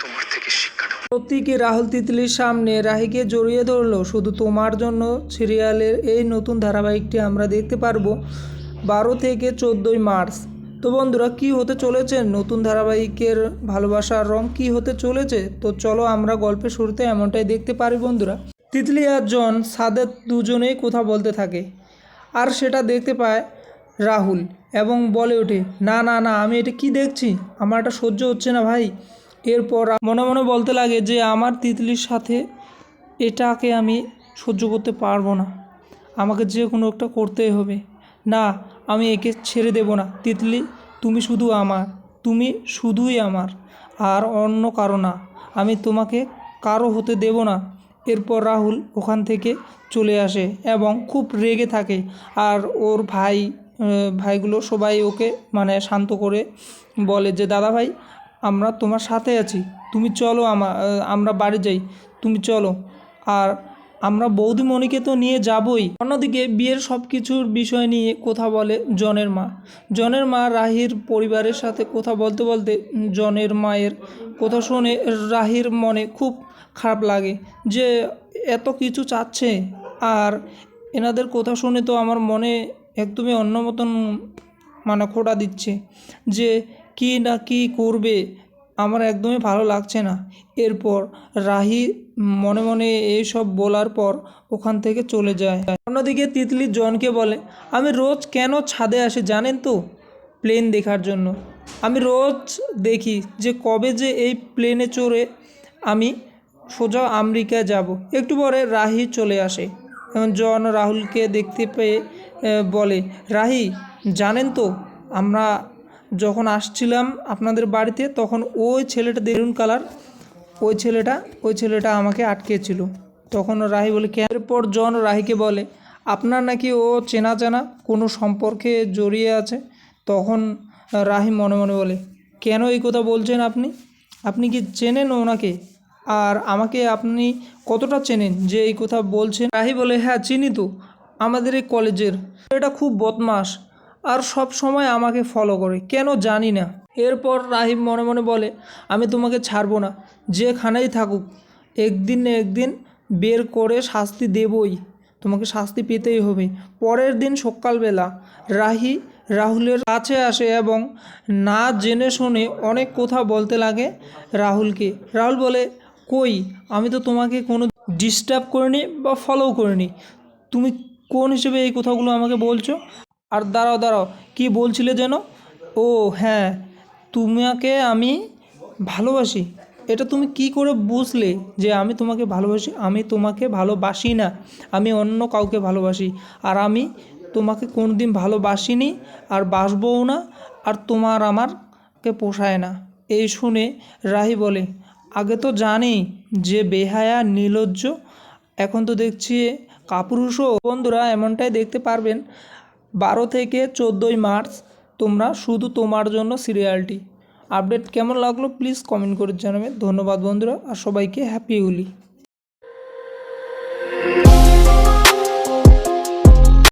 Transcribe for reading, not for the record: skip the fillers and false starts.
তোমার থেকে শিক্ষাটা। প্রতীকী রাহুল তিতলির সামনে রাহিকে জড়িয়ে ধরলো শুধু তোমার জন্য সিরিয়ালের এই নতুন ধারাবাহিকটি আমরা দেখতে পারবো 12 থেকে 14 মার্চ। তো বন্ধুরা, কী হতে চলেছে নতুন ধারাবাহিকের ভালোবাসার রং কী হতে চলেছে, তো চলো আমরা গল্পের শুরুতে এমনটাই দেখতে পারি। বন্ধুরা, তিতলি আর জন সাদেত দুজনেই কথা বলতে থাকে, আর সেটা দেখতে পায় রাহুল এবং বলে ওঠে, না না না, আমি এটা কি দেখছি, আমার এটা সহ্য হচ্ছে না ভাই। এরপর মনে মনে বলতে লাগে যে আমার তিতলির সাথে এটাকে আমি সহ্য করতে পারবো না, আমাকে যে কোনো একটা করতেই হবে। না, আমি একে ছেড়ে দেব না। তিতলি, তুমি শুধু আমার, তুমি শুধুই আমার, আর অন্য কারো না। আমি তোমাকে কারো হতে দেব না। এরপর রাহুল ওখান থেকে চলে আসে এবং খুব রেগে থাকে, আর ওর ভাইগুলো সবাই ওকে শান্ত করে বলে যে দাদা ভাই, আমরা তোমার সাথে আছি, তুমি চলো, আমরা বাড়ি যাই, তুমি চলো, আর আমরা বৌদিমণিকে তো নিয়ে যাবই। অন্যদিকে বিয়ের সব কিছুর বিষয় নিয়ে কথা বলে জনের মা রাহির পরিবারের সাথে কথা বলতে বলতে জনের মায়ের কথা শুনে রাহির মনে খুব খারাপ লাগে যে এত কিছু চাচ্ছে, আর এনাদের কথা শুনে তো আমার মনে একদমই অন্য মতন খোঁটা দিচ্ছে যে কি না কি করবে, আমার একদমই ভালো লাগছে না। এরপর রাহি মনে মনে এইসব বলার পর ওখান থেকে চলে যায়। অন্যদিকে তিতলি জনকে বলে, আমি রোজ কেন ছাদে আসি জানেন তো, প্লেন দেখার জন্য। আমি রোজ দেখি যে কবে যে এই প্লেনে চড়ে আমি সোজা আমেরিকায় যাব। একটু পরে রাহি চলে আসে এবং জন রাহুলকে দেখতে পেয়ে বলে, রাহি জানেন তো, আমরা যখন আসছিলাম আপনাদের বাড়িতে তখন ওই ছেলেটা মেরুন কালার, ওই ছেলেটা আমাকে আটকেছিল। তখন রাহি বলে, কেন? এরপর জন রাহিকে বলে, আপনার নাকি ও চেনা জানা কোনো সম্পর্কে জড়িয়ে আছে। তখন রাহি মনে মনে বলে, কেন এই কথা বলছেন আপনি? আপনি কি চেনেন ওনাকে? আর আমাকে আপনি কতটা চেনেন যে এই কথা বলছেন? রাহি বলে, হ্যাঁ চিনি তো, আমাদের এই কলেজের। এটা খুব বদমাশ আর সব সময় আমাকে ফলো করে, কেন জানি না। এরপর রাহিম মনে মনে বলে, আমি তোমাকে ছাড়বো না, যেখানেই থাকুক একদিন না একদিন বের করে শাস্তি দেবই, তোমাকে শাস্তি পেতেই হবে। পরের দিন সকালবেলা রাহি রাহুলের কাছে আসে এবং না জেনে শুনে অনেক কথা বলতে লাগে রাহুলকে। রাহুল বলে, কই, আমি তো তোমাকে কোনো ডিস্টার্ব করিনি বা ফলো করিনি, তুমি কোন হিসেবে এই কথাগুলো আমাকে বলছো? আর দাঁড়াও, কি বলছিলে যেন? ও হ্যাঁ, তোমাকে আমি ভালোবাসি। এটা তুমি কি করে বুঝলে যে আমি তোমাকে ভালোবাসি? আমি তোমাকে ভালোবাসি না, আমি অন্য কাউকে ভালোবাসি, আর আমি তোমাকে কোনোদিন ভালোবাসিনি আর বাসবও না, আর তোমার আমারকে পোষায় না। এই শুনে রাহি বলে, আগে তো জানি যে বেহায়া নির্লজ্জ, এখন তো দেখছি কাপুরুষও। বন্ধুরা, এমনটাই দেখতে পারবেন 12 থেকে 14 মার্চ তোমরা শুধু তোমার জন্য সিরিয়ালটি। আপডেট কেমন লাগলো প্লিজ কমেন্ট করে জানাবেন। ধন্যবাদ বন্ধুরা, আর সবাইকে হ্যাপি হোলি।